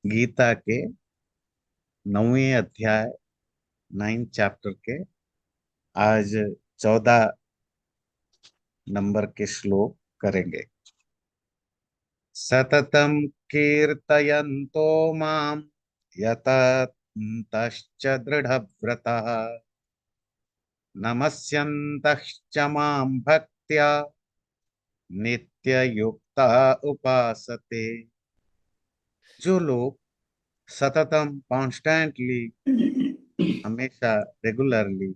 गीता के 9वें अध्याय 9 चैप्टर के आज 14 नंबर के श्लोक करेंगे। सततम कीर्तयन्तो माम यतन्तश्च दृढव्रतः नमस्यन्तश्च माम भक्त्या नित्ययुक्ता उपासते। जो लोग सततम कॉन्स्टेंटली हमेशा रेगुलरली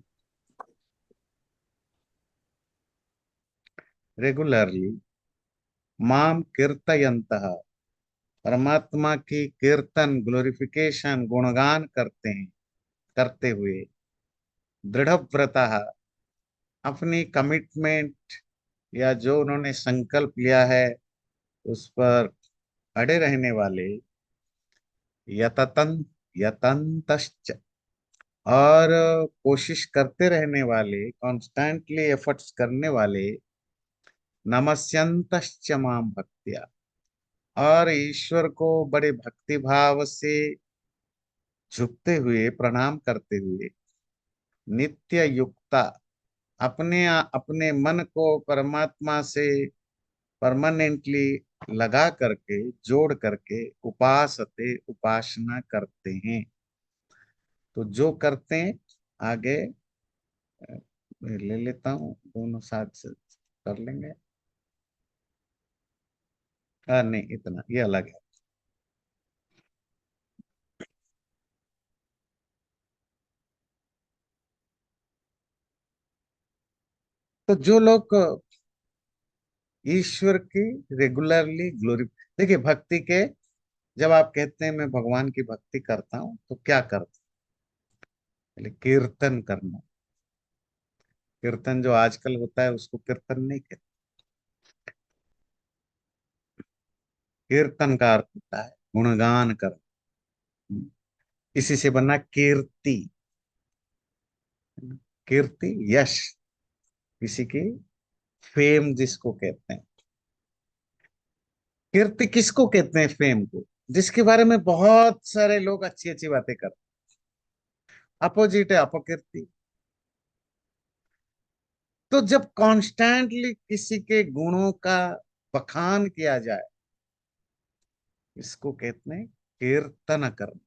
रेगुलरली माम कीर्तयन्तः परमात्मा की कीर्तन ग्लोरिफिकेशन गुणगान करते हैं, करते हुए दृढ़ व्रतः अपनी कमिटमेंट या जो उन्होंने संकल्प लिया है उस पर अड़े रहने वाले, यततन यतंतश्च और कोशिश करते रहने वाले, कॉन्स्टेंटली एफर्ट्स करने वाले, नमस्यंतश्च माम भक्त्या और ईश्वर को बड़े भक्ति भाव से झुकते हुए प्रणाम करते हुए, नित्य युक्ता अपने मन को परमात्मा से परमानेंटली लगा करके जोड़ करके उपासते उपासना करते हैं। तो जो करते हैं आगे मैं ले लेता हूँ, दोनों साथ से कर लेंगे। नहीं, इतना ये अलग है। तो जो लोग ईश्वर की रेगुलरली ग्लोरी, देखिए भक्ति के, जब आप कहते हैं मैं भगवान की भक्ति करता हूँ तो क्या करता हूँ, कीर्तन करना। कीर्तन जो आजकल होता है उसको कीर्तन नहीं कहते। कीर्तन का अर्थ होता है गुणगान करना। इसी से बना कीर्ति। कीर्ति यश, किसी की फेम जिसको कहते हैं। कीर्ति किसको कहते हैं? फेम को, जिसके बारे में बहुत सारे लोग अच्छी अच्छी बातें करते हैं। अपोजिट है अपकीर्ति। तो जब कॉन्स्टेंटली किसी के गुणों का बखान किया जाए, इसको कहते हैं कीर्तन करना।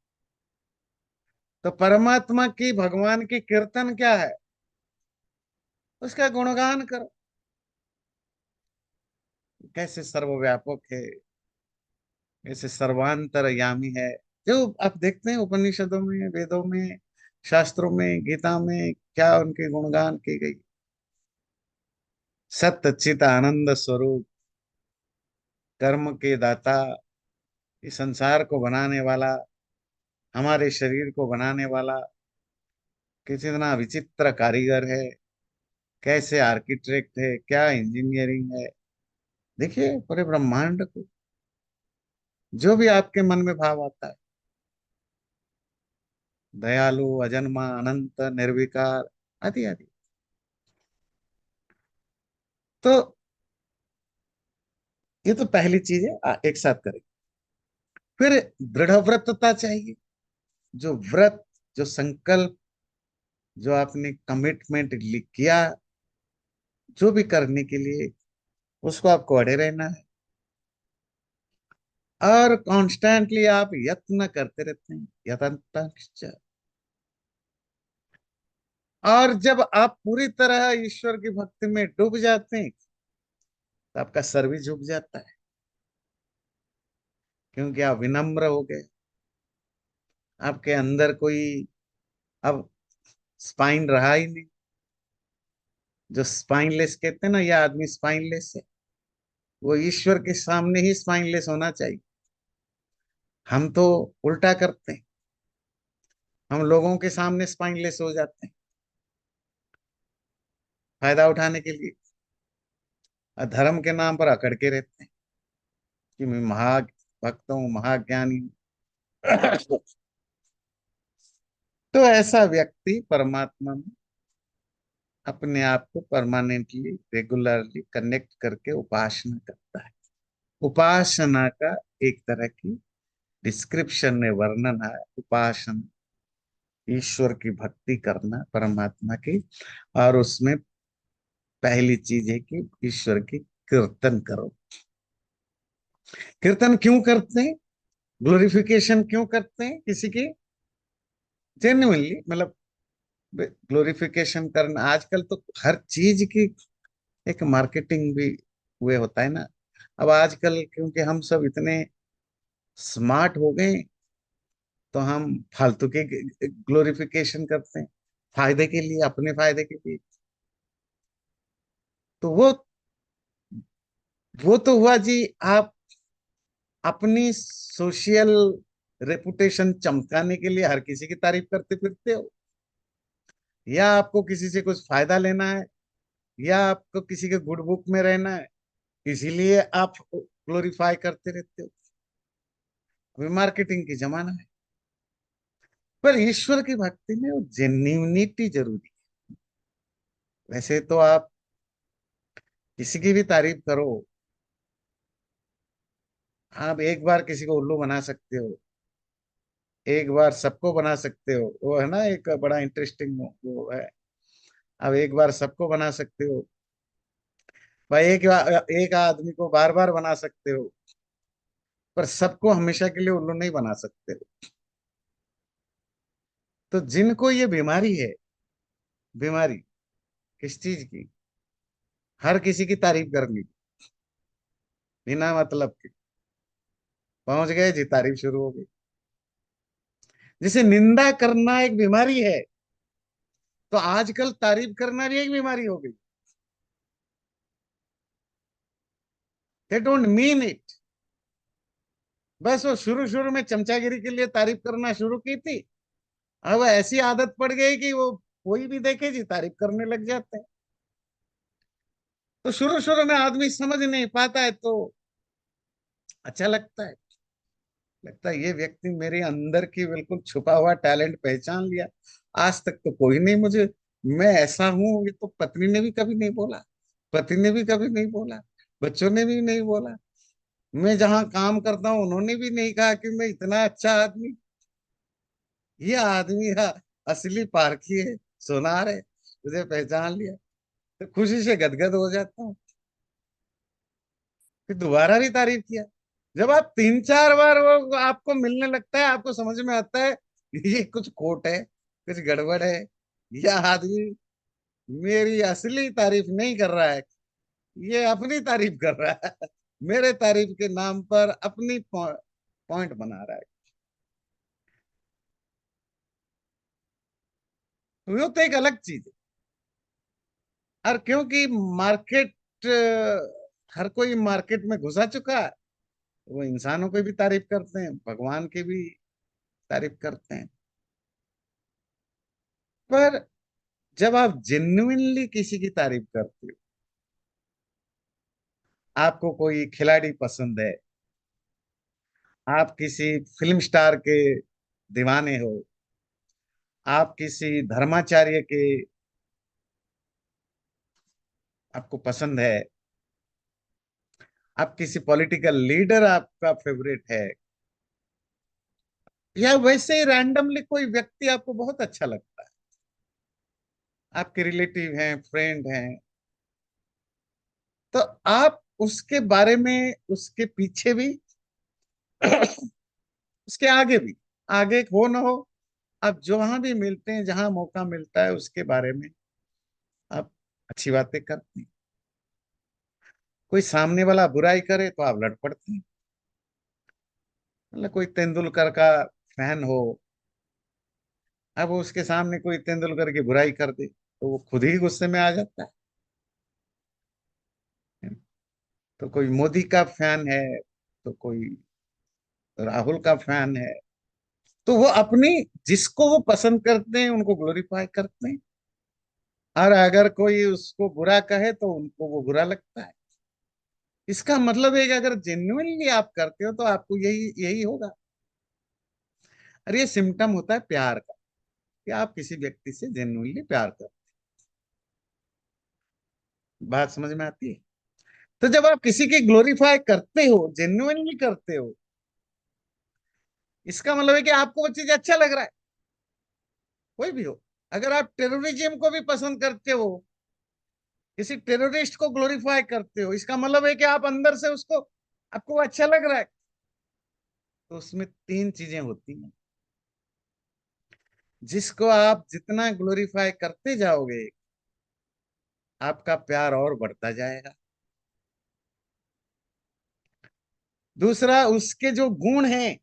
तो परमात्मा की, भगवान की कीर्तन क्या है? उसका गुणगान करो। कैसे सर्वव्यापक है, कैसे सर्वांतरयामी है। जो आप देखते हैं उपनिषदों में, वेदों में, शास्त्रों में, गीता में, क्या उनके गुणगान की गई। सत्य चित आनंद स्वरूप, कर्म के दाता, इस संसार को बनाने वाला, हमारे शरीर को बनाने वाला, कितना विचित्र कारीगर है, कैसे आर्किटेक्ट है, क्या इंजीनियरिंग है। देखिए पूरे ब्रह्मांड को, जो भी आपके मन में भाव आता है, दयालु, अजन्मा, अनंत, निर्विकार, आदि आदि। तो ये तो पहली चीज है, एक साथ करें। फिर दृढ़ व्रतता चाहिए। जो व्रत, जो संकल्प, जो आपने कमिटमेंट किया, जो भी करने के लिए, उसको आपको अड़े रहना है और कॉन्स्टेंटली आप यत्न करते रहते हैं, यतंत। और जब आप पूरी तरह ईश्वर की भक्ति में डूब जाते हैं तो आपका सर भी झुक जाता है, क्योंकि आप विनम्र हो गए। आपके अंदर कोई अब स्पाइन रहा ही नहीं। जो स्पाइनलेस कहते हैं ना, यह आदमी स्पाइनलेस है, वो ईश्वर के सामने ही स्पाइनलेस होना चाहिए। हम तो उल्टा करते हैं, हम लोगों के सामने स्पाइनलेस हो जाते हैं फायदा उठाने के लिए, और धर्म के नाम पर अकड़ के रहते हैं कि मैं महाभक्त हूँ, महाज्ञानी हूँ। तो ऐसा व्यक्ति परमात्मा में अपने आप को परमानेंटली रेगुलरली कनेक्ट करके उपासना करता है। उपासना का एक तरह की डिस्क्रिप्शन है, वर्णन है, उपासना, ईश्वर की भक्ति करना, परमात्मा की। और उसमें पहली चीज है कि ईश्वर की कीर्तन करो। कीर्तन क्यों करते हैं, ग्लोरिफिकेशन क्यों करते हैं किसी की? जेन्युइनली, मतलब ग्लोरिफिकेशन करना। आजकल तो हर चीज की एक मार्केटिंग भी हुए होता है ना। अब आजकल क्योंकि हम सब इतने स्मार्ट हो गए, तो हम फालतू के ग्लोरिफिकेशन करते हैं, फायदे के लिए, अपने फायदे के लिए। तो वो तो हुआ जी। आप अपनी सोशल रेपुटेशन चमकाने के लिए हर किसी की तारीफ करते फिरते हो, या आपको किसी से कुछ फायदा लेना है, या आपको किसी के गुड बुक में रहना है, इसीलिए आप ग्लोरीफाई करते रहते हो। अभी मार्केटिंग की जमाना है। पर ईश्वर की भक्ति में वो जेन्युइनिटी जरूरी है। वैसे तो आप किसी की भी तारीफ करो, आप एक बार किसी को उल्लू बना सकते हो, एक बार सबको बना सकते हो। वो है ना एक बड़ा इंटरेस्टिंग वो है। अब एक बार सबको बना सकते हो, भाई एक आदमी को बार बार बना सकते हो, पर सबको हमेशा के लिए उल्लू नहीं बना सकते हो। तो जिनको ये बीमारी है, बीमारी किस चीज की? हर किसी की तारीफ करनी, बिना मतलब के। पहुंच गए जी, तारीफ शुरू हो गई। जैसे निंदा करना एक बीमारी है, तो आजकल तारीफ करना भी एक बीमारी हो गई। They don't mean it. बस वो शुरू शुरू में चमचागिरी के लिए तारीफ करना शुरू की थी, अब ऐसी आदत पड़ गई कि वो कोई भी देखे जी तारीफ करने लग जाते हैं। तो शुरू शुरू में आदमी समझ नहीं पाता है, तो अच्छा लगता है। लगता है ये व्यक्ति मेरे अंदर की बिल्कुल छुपा हुआ टैलेंट पहचान लिया। आज तक तो कोई नहीं मुझे, मैं ऐसा हूं ये तो पत्नी ने भी कभी नहीं बोला, पति ने भी कभी नहीं बोला, बच्चों ने भी नहीं बोला। मैं जहाँ काम करता हूँ उन्होंने भी नहीं कहा कि मैं इतना अच्छा आदमी। ये आदमी है, असली पारखी है, सोनार है, तुझे पहचान लिया। तो खुशी से गदगद हो जाता हूँ। फिर दोबारा भी तारीफ किया। जब आप तीन चार बार वो आपको मिलने लगता है, आपको समझ में आता है ये कुछ खोट है, कुछ गड़बड़ है, यह आदमी मेरी असली तारीफ नहीं कर रहा है, ये अपनी तारीफ कर रहा है। मेरे तारीफ के नाम पर अपनी पॉइंट बना रहा है। वो तो एक अलग चीज है। और क्योंकि मार्केट, हर कोई मार्केट में घुसा चुका है, वो इंसानों की भी तारीफ करते हैं, भगवान की भी तारीफ करते हैं। पर जब आप जेन्युइनली किसी की तारीफ करते हो, आपको कोई खिलाड़ी पसंद है, आप किसी फिल्म स्टार के दीवाने हो, आप किसी धर्माचार्य के आपको पसंद है, आप किसी पॉलिटिकल लीडर आपका फेवरेट है, या वैसे ही रैंडमली कोई व्यक्ति आपको बहुत अच्छा लगता है, आपके रिलेटिव हैं, फ्रेंड हैं, तो आप उसके बारे में, उसके पीछे भी उसके आगे भी, आगे हो ना हो, आप जहां भी मिलते हैं, जहां मौका मिलता है, उसके बारे में आप अच्छी बातें करते हैं। कोई सामने वाला बुराई करे तो आप लड़ पड़ते हैं। मतलब कोई तेंदुलकर का फैन हो, अब उसके सामने कोई तेंदुलकर की बुराई कर दे, तो वो खुद ही गुस्से में आ जाता है। तो कोई मोदी का फैन है, तो कोई राहुल का फैन है, तो वो अपनी, जिसको वो पसंद करते हैं उनको ग्लोरीफाई करते हैं। और अगर कोई उसको बुरा कहे तो उनको वो बुरा लगता है। इसका मतलब है कि अगर जेन्युइनली आप करते हो तो आपको यही यही होगा। और ये सिम्टम होता है प्यार का, कि आप किसी व्यक्ति से जेन्युइनली प्यार करते हो। बात समझ में आती है? तो जब आप किसी की ग्लोरीफाई करते हो, जेन्युइनली करते हो, इसका मतलब है कि आपको वो चीज अच्छा लग रहा है, कोई भी हो। अगर आप टेररिज्म को भी पसंद करते हो, किसी टेररिस्ट को ग्लोरीफाई करते हो, इसका मतलब है कि आप अंदर से उसको, आपको वो अच्छा लग रहा है। तो उसमें तीन चीजें होती हैं, जिसको आप जितना ग्लोरीफाई करते जाओगे, आपका प्यार और बढ़ता जाएगा। दूसरा, उसके जो गुण हैं,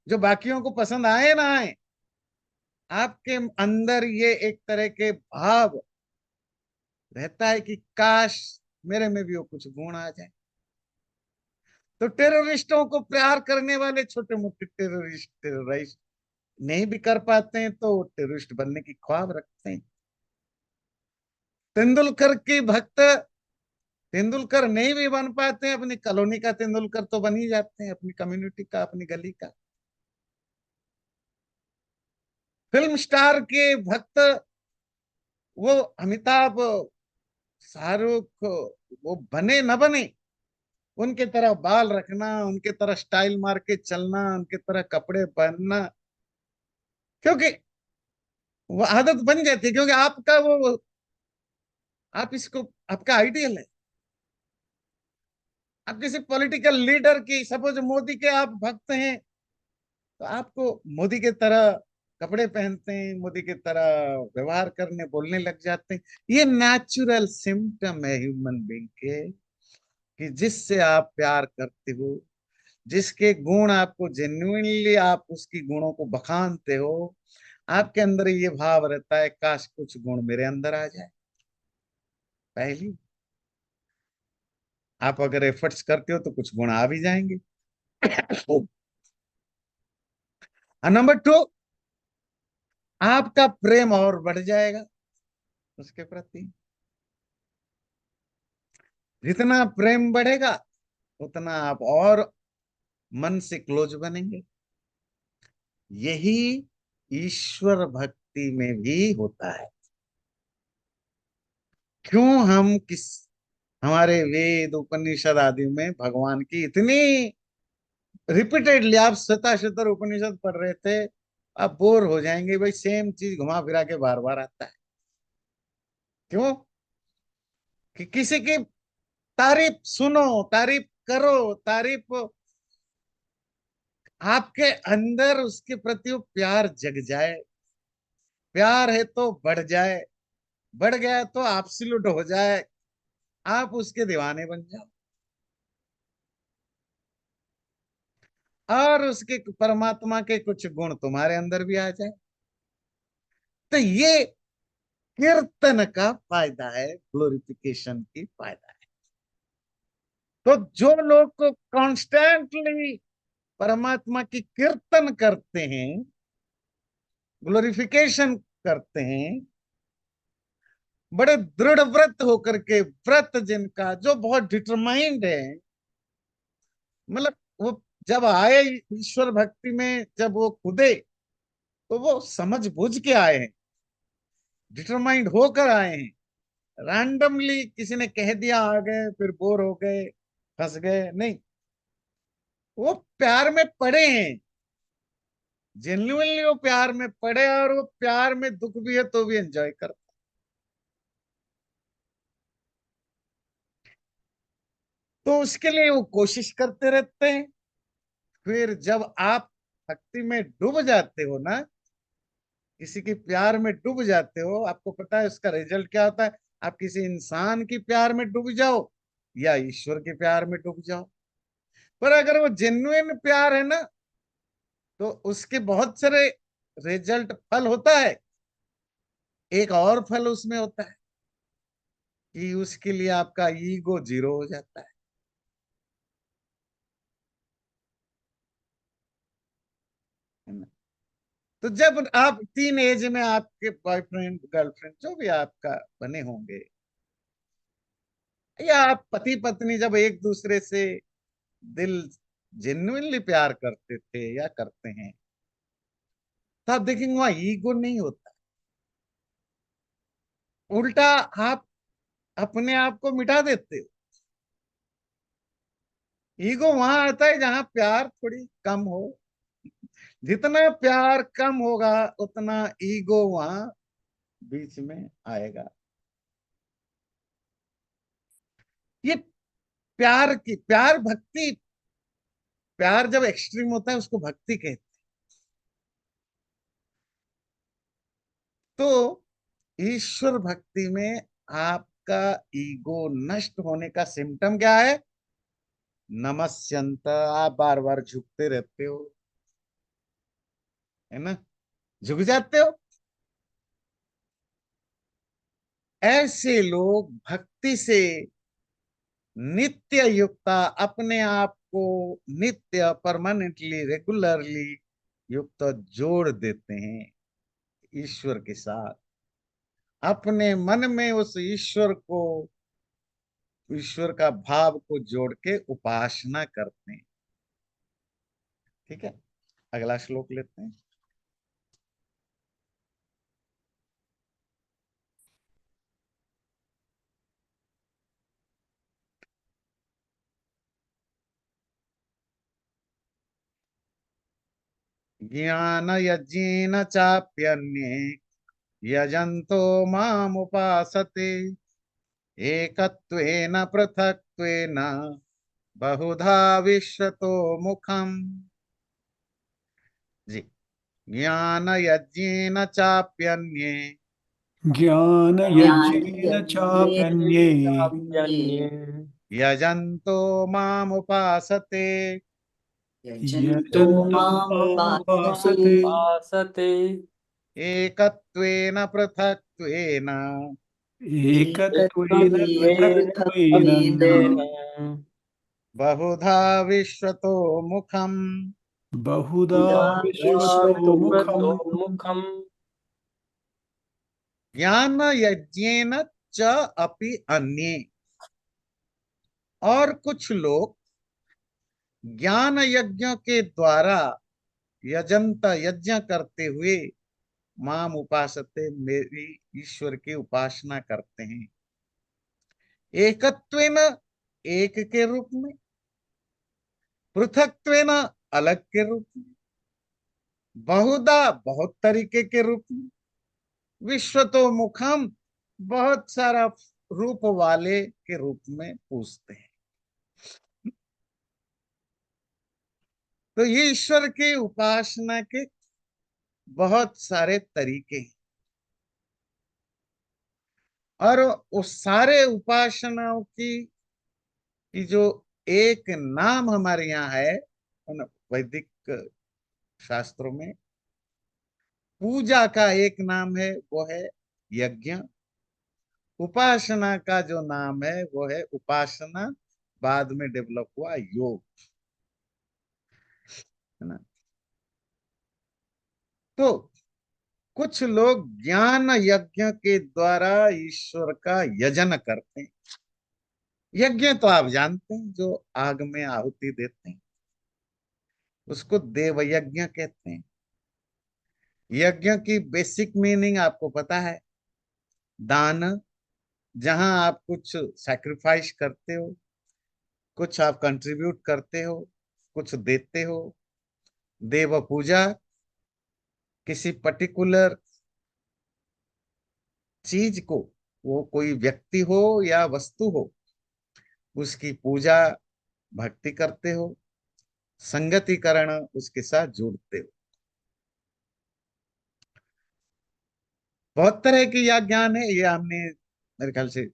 जो बाकियों को पसंद आए ना आए, आपके अंदर ये एक तरह के भाव रहता है कि काश मेरे में भी वो कुछ गुण आ जाए। तो टेररिस्टों को प्यार करने वाले छोटे मोटे टेररिस्ट नहीं भी कर पाते हैं, तो टेररिस्ट बनने की ख्वाब रखते हैं। तेंदुलकर की भक्त तेंदुलकर नहीं भी बन पाते हैं, अपनी कॉलोनी का तेंदुलकर तो बन ही जाते हैं, अपनी कम्युनिटी का, अपनी गली का। फिल्म स्टार के भक्त, वो अमिताभ, शाहरुख, वो बने न बने, उनके तरह बाल रखना, उनके तरह स्टाइल मार के चलना, उनके तरह कपड़े पहनना, क्योंकि वो आदत बन जाती है, क्योंकि आपका वो, आप इसको, आपका आइडियल है। आप किसी पॉलिटिकल लीडर की, सपोज मोदी के आप भक्त हैं, तो आपको मोदी के तरह कपड़े पहनते हैं, मोदी के तरह व्यवहार करने बोलने लग जाते हैं। ये नेचुरल सिम्टम है ह्यूमन बीइंग के, कि जिससे आप प्यार करते हो, जिसके गुण आपको जेन्युइनली, आप उसकी गुणों को बखानते हो, आपके अंदर ये भाव रहता है काश कुछ गुण मेरे अंदर आ जाए। पहली, आप अगर एफर्ट्स करते हो तो कुछ गुण आ भी जाएंगे। और नंबर टू, आपका प्रेम और बढ़ जाएगा उसके प्रति। जितना प्रेम बढ़ेगा, उतना आप और मन से क्लोज बनेंगे। यही ईश्वर भक्ति में भी होता है। क्यों हम किस हमारे वेद उपनिषद आदि में भगवान की इतनी रिपीटेडली, आप शता शतर उपनिषद पढ़ रहे थे, आप बोर हो जाएंगे भाई, सेम चीज घुमा फिरा के बार बार आता है। क्यों? कि किसी की तारीफ सुनो, तारीफ करो, तारीफ, आपके अंदर उसके प्रति वो प्यार जग जाए। प्यार है तो बढ़ जाए, बढ़ गया तो एब्सोल्यूट हो जाए, आप उसके दीवाने बन जाओ, और उसके परमात्मा के कुछ गुण तुम्हारे अंदर भी आ जाए। तो ये कीर्तन का फायदा है, ग्लोरिफिकेशन की फायदा है। तो जो लोग को कॉन्स्टेंटली परमात्मा की कीर्तन करते हैं, ग्लोरिफिकेशन करते हैं, बड़े दृढ़ व्रत होकर के, व्रत जिनका, जो बहुत डिटरमाइंड है, मतलब वो जब आए ईश्वर भक्ति में, जब वो कूदे, तो वो समझ बूझ के आए हैं, डिटरमाइंड होकर आए हैं। रैंडमली किसी ने कह दिया आ गए, फिर बोर हो गए, फंस गए, नहीं। वो प्यार में पड़े हैं, जेन्युइनली वो प्यार में पड़े, और वो प्यार में दुख भी है तो भी एंजॉय करते। तो उसके लिए वो कोशिश करते रहते हैं। फिर जब आप भक्ति में डूब जाते हो ना, किसी के प्यार में डूब जाते हो, आपको पता है उसका रिजल्ट क्या होता है। आप किसी इंसान की प्यार में डूब जाओ, या ईश्वर के प्यार में डूब जाओ, पर अगर वो जेन्युइन प्यार है ना, तो उसके बहुत सारे रिजल्ट, फल होता है। एक और फल उसमें होता है कि उसके लिए आपका ईगो जीरो हो जाता है ना। तो जब आप टीन एज में, आपके बॉयफ्रेंड गर्लफ्रेंड जो भी आपका बने होंगे, या आप पति पत्नी जब एक दूसरे से दिल जेन्युइनली प्यार करते थे या करते हैं, तो आप देखेंगे वहां ईगो नहीं होता। उल्टा, आप अपने आप को मिटा देते हो। ईगो वहां आता है जहां प्यार थोड़ी कम हो, जितना प्यार कम होगा उतना ईगो वहां बीच में आएगा। ये प्यार भक्ति, प्यार जब एक्सट्रीम होता है उसको भक्ति कहते हैं। तो ईश्वर भक्ति में आपका ईगो नष्ट होने का सिम्टम क्या है? नमस्यंत, आप बार बार झुकते रहते हो, है ना, झुक जाते हो। ऐसे लोग भक्ति से नित्य युक्ता, अपने आप को नित्य परमानेंटली रेगुलरली युक्त जोड़ देते हैं ईश्वर के साथ। अपने मन में उस ईश्वर का भाव को जोड़ के उपासना करते हैं। ठीक है, अगला श्लोक लेते हैं। ज्ञान यज्ञेन चाप्यन्ये यजन्तो मामुपासते एकत्वेन पृथक्त्वेन बहुधा विश्वतो मुखम। जी, ज्ञान यज्ञेन चाप्यन्ये ज्ञानयज्ञेन चाप्यन्ये ज्ञानयज्ञेनाप्यन्ये यजन्तो मामुपासते यजन्तो मामुपासते मामुपासते एकत्वेन पृथक्त्वेन एकत्वेन एकत्वेन पृथक्त्वेन पृथक्त्वेन बहुधा विश्वतो मुखम। बहुधा विश्वतो मुखम्। विश्वतोमुखम्। ज्ञान यज्ञेन च अपि अन्ये, और कुछ लोग ज्ञान यज्ञ के द्वारा यजंत यज्ञ करते हुए माम उपासते, मेरी ईश्वर की उपासना करते हैं। एकत्वेन, एक के रूप में, पृथक्त्वेन, अलग के रूप में, बहुधा, बहुत तरीके के रूप में, विश्वतो मुखम, बहुत सारा रूप वाले के रूप में पूछते हैं। तो ये ईश्वर की उपासना के बहुत सारे तरीके हैं, और उस सारे उपासनाओं की जो एक नाम हमारे यहाँ है उन वैदिक शास्त्रों में, पूजा का एक नाम है, वो है यज्ञ। उपासना का जो नाम है वो है उपासना, बाद में डेवलप हुआ योग, है ना। तो कुछ लोग ज्ञान यज्ञ के द्वारा ईश्वर का यजन करते हैं। यज्ञ तो आप जानते हैं, जो आग में आहुति देते हैं, उसको देव यज्ञ कहते हैं। यज्ञ की बेसिक मीनिंग आपको पता है, दान, जहां आप कुछ सैक्रिफाइस करते हो, कुछ आप कंट्रीब्यूट करते हो, कुछ देते हो। देव पूजा, किसी पर्टिकुलर चीज को, वो कोई व्यक्ति हो या वस्तु हो, उसकी पूजा भक्ति करते हो, संगतिकरण उसके साथ जुड़ते हो। बहुत तरह की यह ज्ञान है, ये हमने मेरे ख्याल से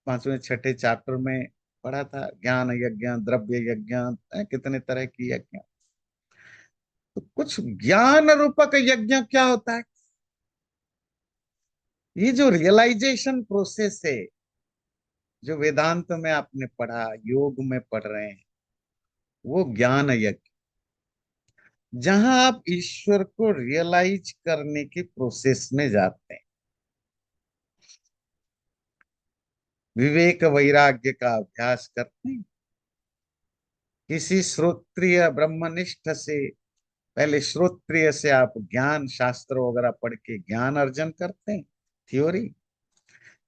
पांचवें छठे चैप्टर में पढ़ा था। ज्ञान यज्ञ, द्रव्य यज्ञ, कितने तरह की यज्ञ। तो कुछ ज्ञान रूपक यज्ञ क्या होता है? ये जो रियलाइजेशन प्रोसेस है, जो वेदांत में आपने पढ़ा, योग में पढ़ रहे हैं, वो ज्ञान यज्ञ, जहां आप ईश्वर को रियलाइज करने की प्रोसेस में जाते हैं, विवेक वैराग्य का अभ्यास करते हैं। किसी श्रोत्रिय ब्रह्मनिष्ठ से, पहले श्रोत्रिय से आप ज्ञान शास्त्र वगैरह पढ़ के ज्ञान अर्जन करते हैं, थ्योरी।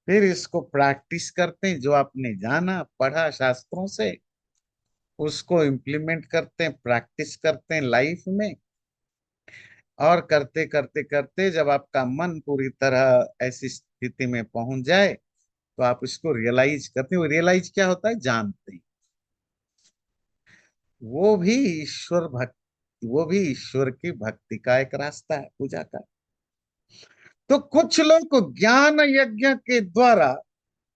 फिर इसको प्रैक्टिस करते हैं, जो आपने जाना पढ़ा शास्त्रों से, उसको इम्प्लीमेंट करते हैं, प्रैक्टिस करते हैं लाइफ में। और करते करते करते जब आपका मन पूरी तरह ऐसी स्थिति में पहुंच जाए तो आप इसको रियलाइज करते हो। रियलाइज क्या होता है? जानते हैं। वो भी ईश्वर भक्ति, वो भी ईश्वर की भक्ति का एक रास्ता है, पूजा का। तो कुछ लोग को ज्ञान यज्ञ के द्वारा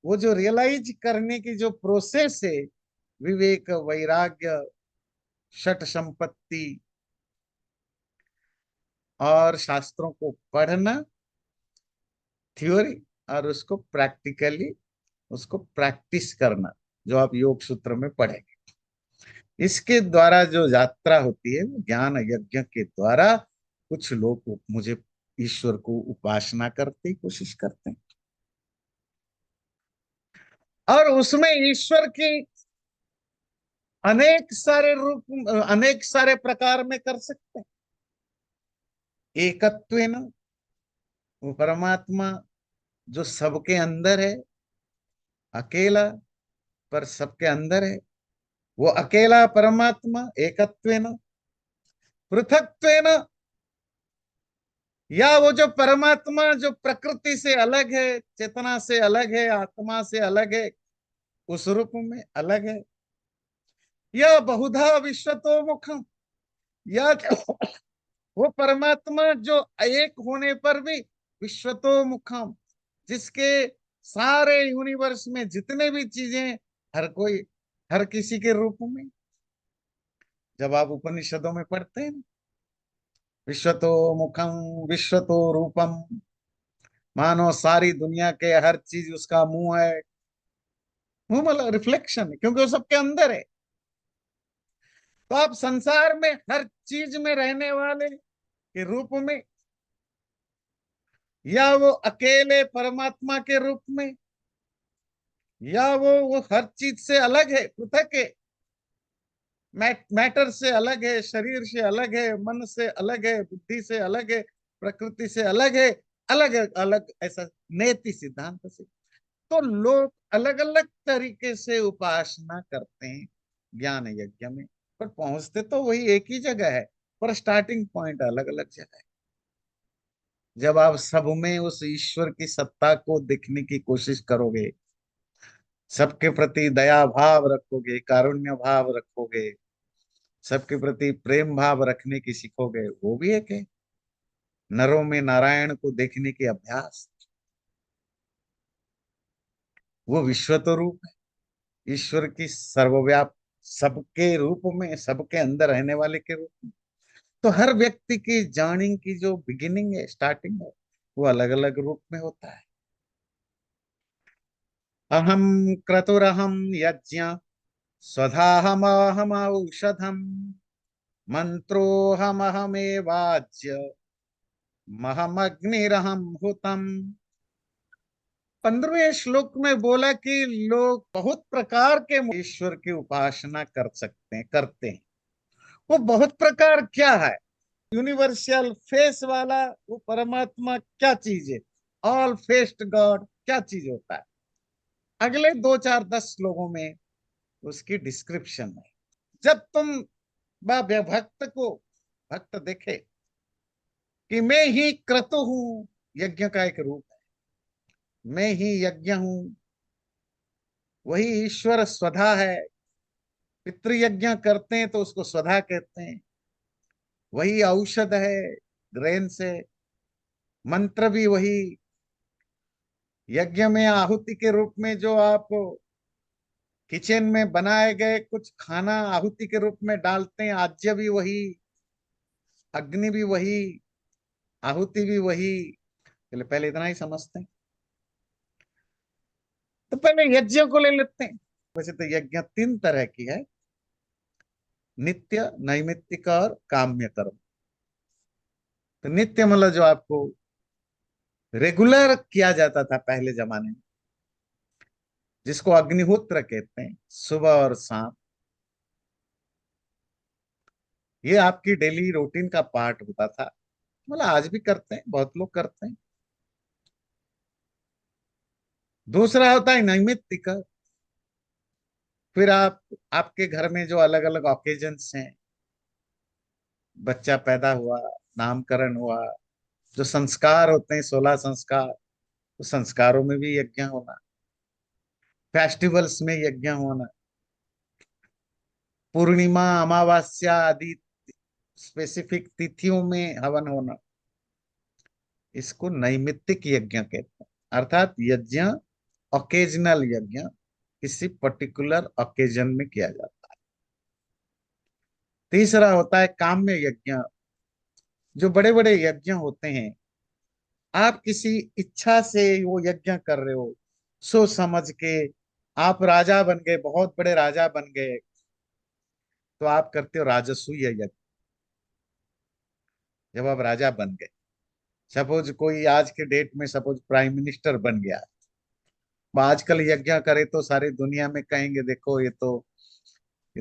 वो जो रियलाइज करने की जो प्रोसेस है, विवेक, वैराग्य, षट संपत्ति और शास्त्रों को पढ़ना, थ्योरी, और उसको प्रैक्टिकली उसको प्रैक्टिस करना, जो आप योग सूत्र में पढ़ेंगे, इसके द्वारा जो यात्रा होती है वो ज्ञान यज्ञ के द्वारा कुछ लोग मुझे ईश्वर को उपासना करते कोशिश करते हैं, और उसमें ईश्वर की अनेक सारे रूप, अनेक सारे प्रकार में कर सकते हैं। एकत्वेन, वो परमात्मा जो सबके अंदर है, अकेला पर सबके अंदर है, वो अकेला परमात्मा एकत्वेन। पृथक्त्वेन, या वो जो परमात्मा जो प्रकृति से अलग है, चेतना से अलग है, आत्मा से अलग है, उस रूप में अलग है। या बहुधा विश्वतोमुखम, या वो परमात्मा जो एक होने पर भी विश्वतोमुखम, जिसके सारे यूनिवर्स में जितने भी चीजें, हर कोई, हर किसी के रूप में। जब आप उपनिषदों में पढ़ते हैं, विश्वतो मुखम विश्वतो रूपम, मानो सारी दुनिया के हर चीज उसका मुंह है। मुंह मतलब रिफ्लेक्शन है, क्योंकि वो सबके अंदर है। तो आप संसार में हर चीज में रहने वाले के रूप में, या वो अकेले परमात्मा के रूप में, या वो हर चीज से अलग है, पृथक है, मैटर से अलग है, शरीर से अलग है, मन से अलग है, बुद्धि से अलग है, प्रकृति से अलग है, अलग अलग, ऐसा नेति सिद्धांत से। तो लोग अलग अलग तरीके से उपासना करते हैं ज्ञान यज्ञ में, पर पहुंचते तो वही एक ही जगह है, पर स्टार्टिंग पॉइंट अलग अलग जगह है। जब आप सब में उस ईश्वर की सत्ता को देखने की कोशिश करोगे, सबके प्रति दया भाव रखोगे, कारुण्य भाव रखोगे, सबके प्रति प्रेम भाव रखने की सीखोगे, वो भी एक है नरों में नारायण को देखने के अभ्यास। वो विश्वतो रूप है, ईश्वर की सर्वव्याप, सबके रूप में, सबके अंदर रहने वाले के रूप में। तो हर व्यक्ति की जर्नी की जो बिगिनिंग है, स्टार्टिंग है, वो अलग अलग रूप में होता है। अहम क्रतुरहम यज्ञ स्वधाहम अहम औषधम मंत्रोहमहमेवाज्य महमग्निरहम हुतम। 15वें श्लोक में बोला कि लोग बहुत प्रकार के ईश्वर की उपासना कर सकते हैं, करते हैं। वो बहुत प्रकार क्या है? यूनिवर्सल फेस वाला वो परमात्मा क्या चीज है? ऑल फेस्ड गॉड क्या चीज होता है? अगले 2 4 10 श्लोकों में उसकी डिस्क्रिप्शन है। जब तुम भक्त को, भक्त देखे कि मैं ही क्रतु हूं, यज्ञ का एक रूप है, मैं ही यज्ञ हूं, वही ईश्वर स्वधा है। पितृयज्ञ करते हैं तो उसको स्वधा कहते हैं। वही औषध है, ग्रेन से। मंत्र भी वही। यज्ञ में आहुति के रूप में जो आप किचन में बनाए गए कुछ खाना आहुति के रूप में डालते हैं, आज्य भी वही, अग्नि भी वही, आहुति भी वही। पहले पहले इतना ही समझते हैं। तो पहले यज्ञ को ले लेते हैं। वैसे तो यज्ञ 3 तरह की है, नित्य, नैमित्तिक और काम्य कर्म। तो नित्य मतलब जो आपको रेगुलर किया जाता था पहले जमाने में, जिसको अग्निहोत्र कहते हैं, सुबह और शाम, ये आपकी डेली रूटीन का पार्ट होता था। मतलब आज भी करते हैं, बहुत लोग करते हैं। दूसरा होता है नैमित्तिक। फिर आपके घर में जो अलग अलग ओकेजन्स हैं, बच्चा पैदा हुआ, नामकरण हुआ, जो संस्कार होते हैं 16 संस्कार, तो संस्कारों में भी यज्ञ होना, फेस्टिवल्स में यज्ञ होना, पूर्णिमा अमावस्या आदि स्पेसिफिक तिथियों में हवन होना, इसको नैमित्तिक यज्ञ कहते हैं। अर्थात यज्ञ ओकेजनल यज्ञ, किसी पर्टिकुलर ओकेजन में किया जाता है। तीसरा होता है काम्य यज्ञ। जो बड़े बड़े यज्ञ होते हैं, आप किसी इच्छा से वो यज्ञ कर रहे हो, सोच समझ के, आप राजा बन गए, बहुत बड़े राजा बन गए, तो आप करते हो राजसूय यज्ञ। जब आप राजा बन गए, सपोज कोई आज के डेट में सपोज प्राइम मिनिस्टर बन गया, वो आजकल यज्ञ करे तो सारी दुनिया में कहेंगे देखो ये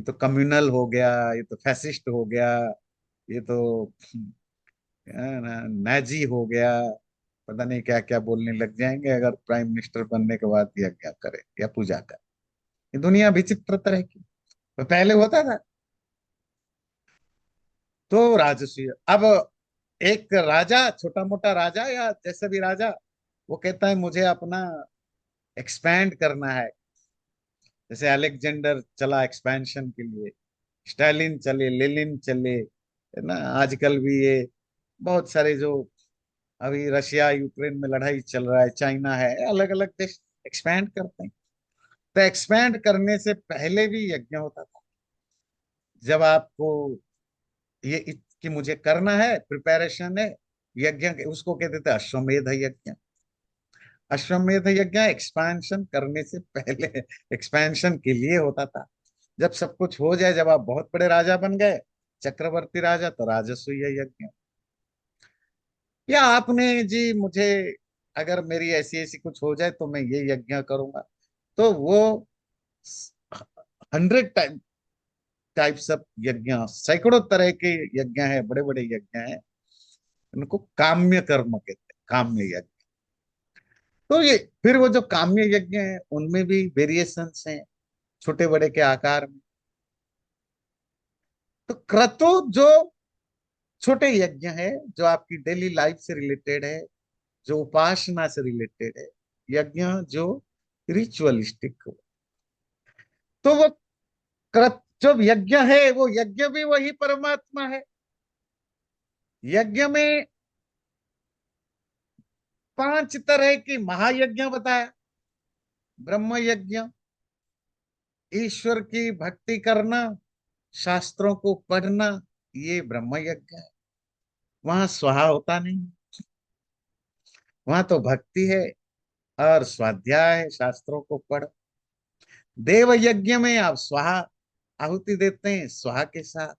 तो कम्युनल हो गया, ये तो फैसिस्ट हो गया, ये तो नाजी हो गया, पता नहीं क्या क्या बोलने लग जाएंगे अगर प्राइम मिनिस्टर बनने के बाद यज्ञ करे या पूजा करे। ये दुनिया विचित्र तरह की, तो पहले होता था। तो राजसूय, अब एक राजा, छोटा मोटा राजा या जैसे भी राजा, वो कहता है मुझे अपना एक्सपैंड करना है। जैसे अलेक्जेंडर चला एक्सपेंशन के लिए, स्टालिन चले, लेनिन चले, है ना, आजकल भी ये बहुत सारे जो अभी रशिया यूक्रेन में लड़ाई चल रहा है, चाइना है, अलग अलग देश एक्सपैंड करते हैं। तो एक्सपैंड करने से पहले भी यज्ञ होता था। जब आपको ये कि मुझे करना है, प्रिपरेशन है यज्ञ उसको कहते थे अश्वमेध यज्ञ। अश्वमेध यज्ञ एक्सपेंशन करने से पहले, एक्सपेंशन के लिए होता था। जब सब कुछ हो जाए, जब आप बहुत बड़े राजा बन गए, चक्रवर्ती राजा, तो राजसूय यज्ञ। या आपने जी मुझे, अगर मेरी ऐसी ऐसी कुछ हो जाए तो मैं ये यज्ञ करूंगा, तो वो 100 टाइप्स ऑफ यज्ञ, सैकड़ों तरह के यज्ञ है, बड़े बड़े यज्ञ हैं, उनको काम्य कर्म कहते हैं, काम्य यज्ञ। तो ये फिर वो जो काम्य यज्ञ है उनमें भी वेरिएशंस हैं, छोटे बड़े के आकार में। तो क्रतु जो छोटे यज्ञ है, जो आपकी डेली लाइफ से रिलेटेड है, जो उपासना से रिलेटेड है, यज्ञ जो रिचुअलिस्टिक हो, तो वो कृत जो यज्ञ है, वो यज्ञ भी वही परमात्मा है। यज्ञ में 5 तरह की महायज्ञ बताया। ब्रह्म यज्ञ, ईश्वर की भक्ति करना, शास्त्रों को पढ़ना, ये ब्रह्म यज्ञ है। वहां स्वाहा होता नहीं, वहां तो भक्ति है और स्वाध्याय है, शास्त्रों को पढ़। देव यज्ञ में आप स्वाहा आहुति देते हैं स्वाहा के साथ।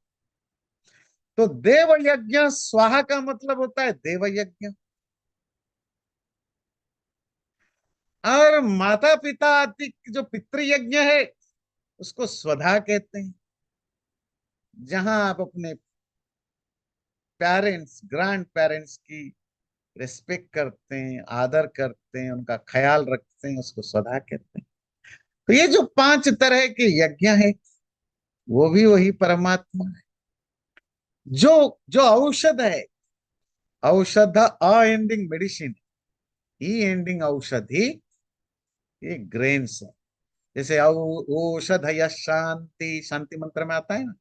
तो देव यज्ञ, स्वाहा का मतलब होता है देव यज्ञ। और माता पिता आदि जो पितृयज्ञ है, उसको स्वधा कहते हैं। जहां आप अपने पेरेंट्स, ग्रैंड पेरेंट्स की रिस्पेक्ट करते हैं, आदर करते हैं, उनका ख्याल रखते हैं, उसको स्वधा कहते हैं। तो ये जो 5 तरह के यज्ञ है, वो भी वही परमात्मा है। जो जो औषध है, औषध अ एंडिंग मेडिसिन, ई एंडिंग औषधि, ये ग्रेन्स है। जैसे औषधय शांति, शांति मंत्र में आता है ना,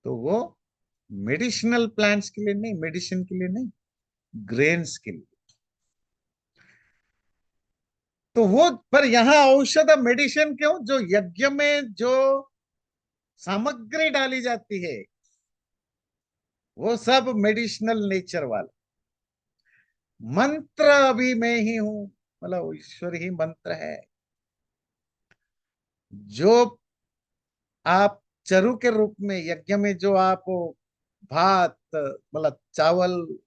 तो वो मेडिसिनल प्लांट्स के लिए नहीं, मेडिसिन के लिए नहीं, ग्रेन्स के लिए। तो वो पर यहाँ औषध मेडिसिन क्यों? जो यज्ञ में जो सामग्री डाली जाती है, वो सब मेडिसिनल नेचर वाला। मंत्र अभी मैं ही हूं, मतलब ईश्वर ही मंत्र है। जो आप चरु के रूप में यज्ञ में, जो आप भात, मतलब चावल,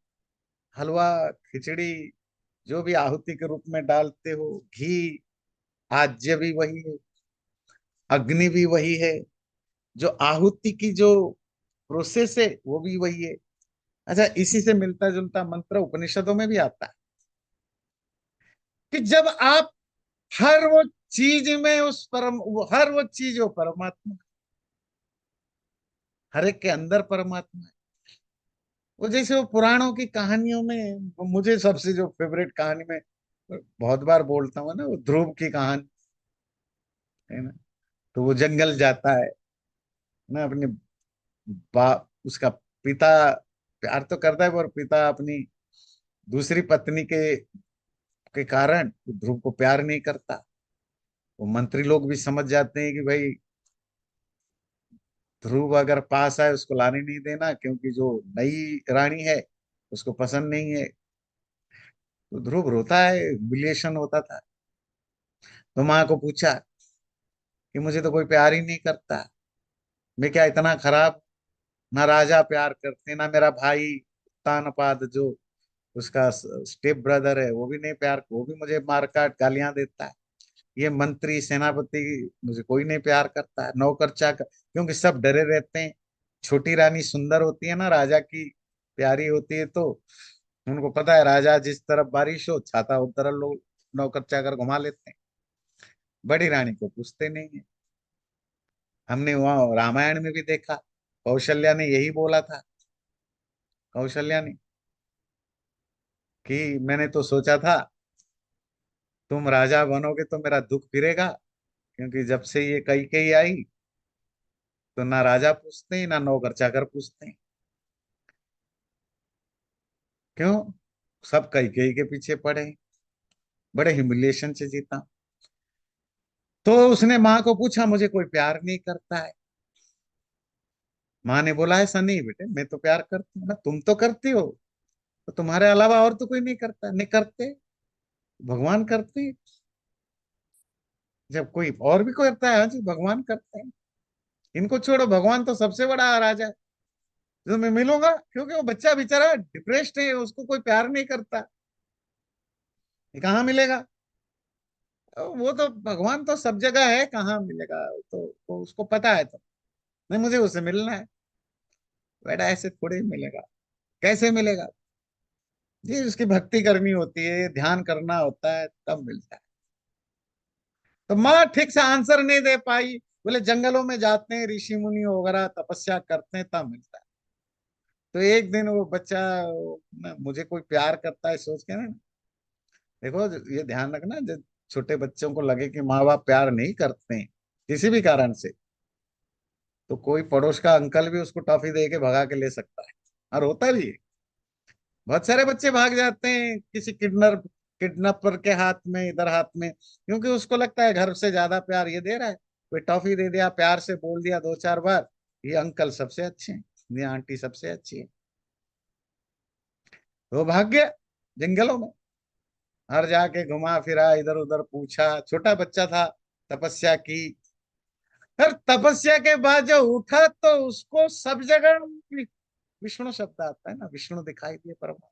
हलवा, खिचड़ी, जो भी आहुति के रूप में डालते हो, घी, आज्य भी वही है, अग्नि भी वही है, जो आहुति की जो प्रोसेस है वो भी वही है। अच्छा, इसी से मिलता जुलता मंत्र उपनिषदों में भी आता है कि जब आप हर वो चीज में उस परम, हर वो चीज वो परमात्मा, हर एक के अंदर परमात्मा है, वो जैसे वो पुराणों की कहानियों में, मुझे सबसे जो फेवरेट कहानी में बहुत बार बोलता हूँ ना, वो ध्रुव की कहानी है ना। तो वो जंगल जाता है ना, अपने बाप, उसका पिता प्यार तो करता है, पर पिता अपनी दूसरी पत्नी के कारण ध्रुव को प्यार नहीं करता। वो मंत्री लोग भी समझ जाते हैं कि भाई ध्रुव अगर पास आए उसको लाने नहीं देना, क्योंकि जो नई रानी है उसको पसंद नहीं है। तो ध्रुव रोता है, humiliation होता था। तो माँ को पूछा कि मुझे तो कोई प्यार ही नहीं करता, मैं क्या इतना खराब? ना राजा प्यार करते, ना मेरा भाई तानपाद जो उसका स्टेप ब्रदर है वो भी नहीं प्यार, वो भी मुझे मार काट गालियां देता है। ये मंत्री सेनापति मुझे कोई नहीं प्यार करता है, नौकर चाकर, क्योंकि सब डरे रहते हैं। छोटी रानी सुंदर होती है ना, राजा की प्यारी होती है, तो उनको पता है राजा जिस तरफ बारिश हो छाता उस तरफ लोग नौकर चाकर घुमा लेते हैं। बड़ी रानी को पूछते नहीं है। हमने वहां रामायण में भी देखा, कौशल्या ने यही बोला था। कौशल्या ने कि मैंने तो सोचा था तुम राजा बनोगे तो मेरा दुख फिरेगा, क्योंकि जब से ये कैकेयी आई तो ना राजा पूछते हैं ना नौकर चाकर पूछते हैं। क्यों? सब कैकेयी के पीछे पड़े हैं। बड़े ह्यूमिलिएशन से जीता। तो उसने माँ को पूछा, मुझे कोई प्यार नहीं करता है। माँ ने बोला, ऐसा नहीं बेटे, मैं तो प्यार करती हूँ ना, तुम तो करती हो, तो तुम्हारे अलावा और तो कोई नहीं करता? नहीं करते, भगवान करते हैं। जब कोई और भी कोई करता है, हाँ जी भगवान करते हैं। इनको छोड़ो, भगवान तो सबसे बड़ा राजा है जो मैं मिलूंगा, क्योंकि वो बच्चा बेचारा डिप्रेस्ड है, उसको कोई प्यार नहीं करता, ये कहाँ मिलेगा? वो तो भगवान तो सब जगह है, कहाँ मिलेगा? तो उसको पता है, तो नहीं मुझे उससे मिलना है। बेटा ऐसे थोड़े ही मिलेगा, कैसे मिलेगा? जी उसकी भक्ति करनी होती है, ध्यान करना होता है, तब मिलता है। तो माँ ठीक से आंसर नहीं दे पाई, बोले जंगलों में जाते हैं ऋषि मुनि वगैरह तपस्या करते हैं तब मिलता है। तो एक दिन वो बच्चा मुझे कोई प्यार करता है सोच के ना, देखो ये ध्यान रखना, जब छोटे बच्चों को लगे कि माँ बाप प्यार नहीं करते हैं किसी भी कारण से, तो कोई पड़ोस का अंकल भी उसको टॉफी दे के भगा के ले सकता है। और होता भी है। बहुत सारे बच्चे भाग जाते हैं किसी किडनैपर के हाथ में, इधर हाथ में, क्योंकि उसको लगता है घर से ज्यादा प्यार ये दे रहा है। कोई टॉफी दे दिया, प्यार से बोल दिया दो चार बार, ये अंकल सबसे अच्छे हैं, ये आंटी सबसे अच्छी है। वो भाग गया जंगलों में, हर जाके घुमा फिरा, इधर उधर पूछा, छोटा बच्चा था, तपस्या की। फिर तपस्या के बाद जो उठा तो उसको सब जगह विष्णु शब्द आता है ना, विष्णु दिखाई दिए परमात्मा।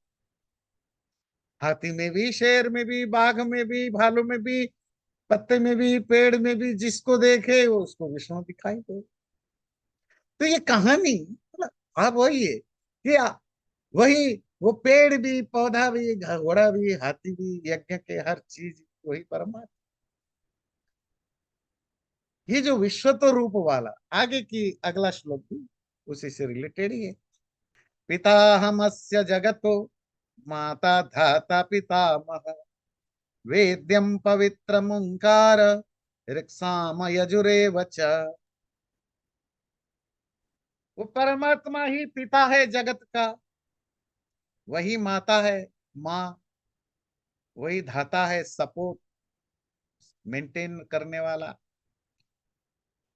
हाथी में भी, शेर में भी, बाघ में भी, भालू में भी, पत्ते में भी, पेड़ में भी, जिसको देखे वो उसको विष्णु दिखाई दे। तो ये कहानी मतलब आप वही है कि वही, वो पेड़ भी, पौधा भी, घोड़ा भी, हाथी भी, यज्ञ के हर चीज वही परमात्मा। ये जो विश्वतो रूप वाला, आगे की अगला श्लोक भी उसी से रिलेटेड ही है। पिता हमस्य जगतो, माता धाता पितामह, वेद्यम पवित्रम ओंकार, ऋक्साम यजुरेव च। वो परमात्मा ही पिता है जगत का, वही माता है माँ, वही धाता है सपोर्ट, मेंटेन करने वाला।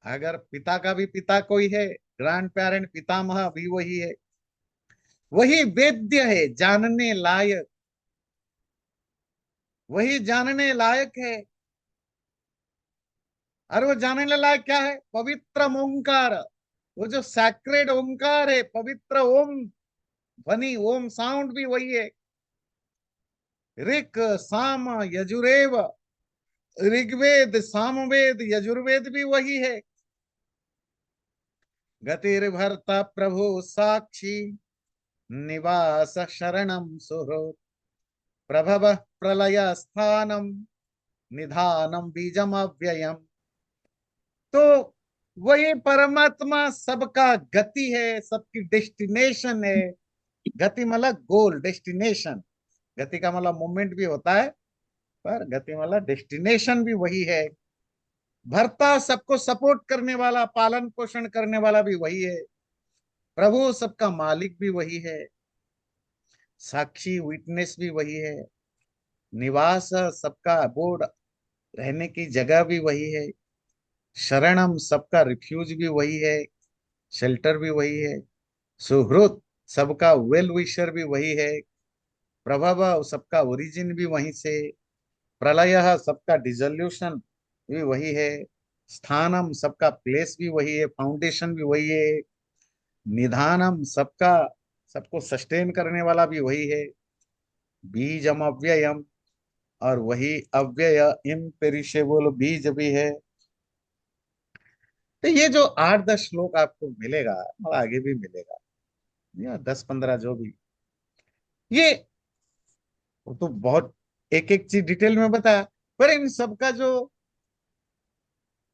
अगर पिता का भी पिता कोई है, ग्रैंड पेरेंट, पितामह भी वही है। वही वेद्य है, जानने लायक, वही जानने लायक है। और वो जानने लायक क्या है? पवित्र ओंकार। वो जो सैक्रेड ओंकार है, पवित्र ओम ध्वनि, ओम साउंड भी वही है। ऋक साम यजुरेव, ऋग्वेद सामवेद यजुर्वेद भी वही है। गतिर्भर्ता प्रभु साक्षी, निवास शरणम सुहृत्, प्रभव प्रलय स्थानम, निधानम बीजम अव्ययम। तो वही परमात्मा सबका गति है, सबकी डेस्टिनेशन है, गति मतलब गोल, डेस्टिनेशन। गति का मतलब मूवमेंट भी होता है, पर गति मतलब डेस्टिनेशन भी वही है। भर्ता सबको सपोर्ट करने वाला, पालन पोषण करने वाला भी वही है। प्रभु सबका मालिक भी वही है। साक्षी विटनेस भी वही है। निवास सबका अबोर्ड, रहने की जगह भी वही है। शरणम सबका रिफ्यूज भी वही है, शेल्टर भी वही है। सुहृत सबका वेल विशर भी वही है। प्रभव सबका ओरिजिन भी वहीं से। प्रलय सबका डिसोल्यूशन भी वही है। स्थानम सबका प्लेस भी वही है, फाउंडेशन भी वही है। निधानम सबका, सबको सस्टेन करने वाला भी वही है। बीजम अव्ययम, और वही अव्यय इम्पेरिशेबल बीज भी है। तो ये जो 8-10 श्लोक आपको मिलेगा और आगे भी मिलेगा, या 10-15 जो भी, ये वो तो बहुत एक एक चीज डिटेल में बताया, पर इन सबका जो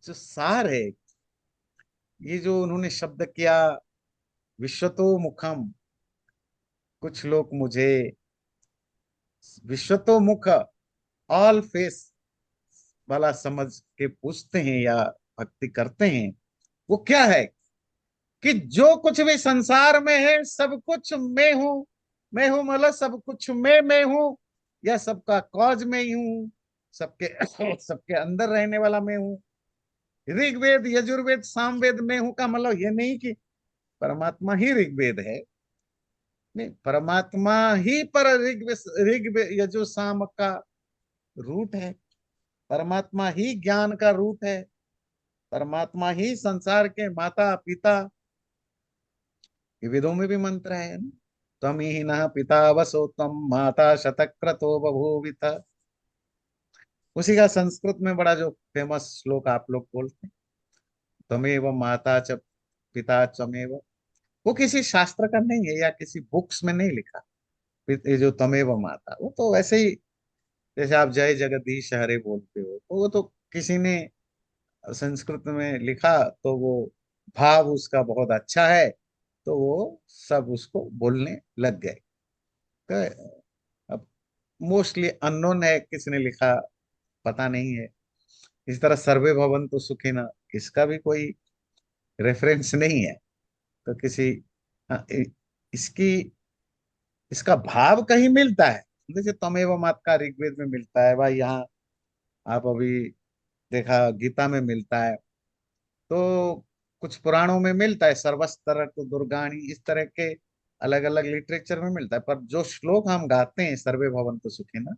जो सार है, ये जो उन्होंने शब्द किया विश्वतो मुखम। कुछ लोग मुझे विश्वतो मुख, ऑल फेस वाला समझ के पूछते हैं या भक्ति करते हैं। वो क्या है कि जो कुछ भी संसार में है सब कुछ मैं हूं। मैं हूं मतलब सब कुछ मैं हूं, या सबका कॉज में ही हूं, सबके सबके अंदर रहने वाला मैं हूं। ऋग्वेद यजुर्वेद सामवेद में हूं का मतलब ये नहीं कि परमात्मा ही ऋग्वेद है। नहीं, परमात्मा ही पर ऋग्वेद यजु साम का रूट है। परमात्मा ही ज्ञान का रूट है। परमात्मा ही संसार के माता पिता, ये वेदों में भी मंत्र है ना। त्वम ही न पिता वसो तम माता शतक्रतो बभूवित। उसी का संस्कृत में बड़ा जो फेमस श्लोक आप लोग बोलते हैं, त्वमेव माता च पिता त्वमेव, वो किसी शास्त्र का नहीं है या किसी बुक्स में नहीं लिखा। ये जो त्वमेव माता, वो तो वैसे ही, जैसे आप जय जगदीश हरे बोलते हो, तो वो तो किसी ने संस्कृत में लिखा, तो वो भाव उसका बहुत अच्छा है, तो वो सब उसको बोलने लग गए। तो अब मोस्टली अननोन है, किसने लिखा पता नहीं है। इस तरह सर्वे भवन्तु सुखिनः, इसका भी कोई रेफरेंस नहीं है। तो किसी, हाँ, इसकी, इसका भाव कहीं मिलता है, जैसे तमेव मात का ऋग्वेद में मिलता है भाई, यहाँ आप अभी देखा गीता में मिलता है, तो कुछ पुराणों में मिलता है, सर्वस्तर तो दुर्गाणी, इस तरह के अलग अलग लिटरेचर में मिलता है। पर जो श्लोक हम गाते हैं सर्वे भवन्तु सुखिनः,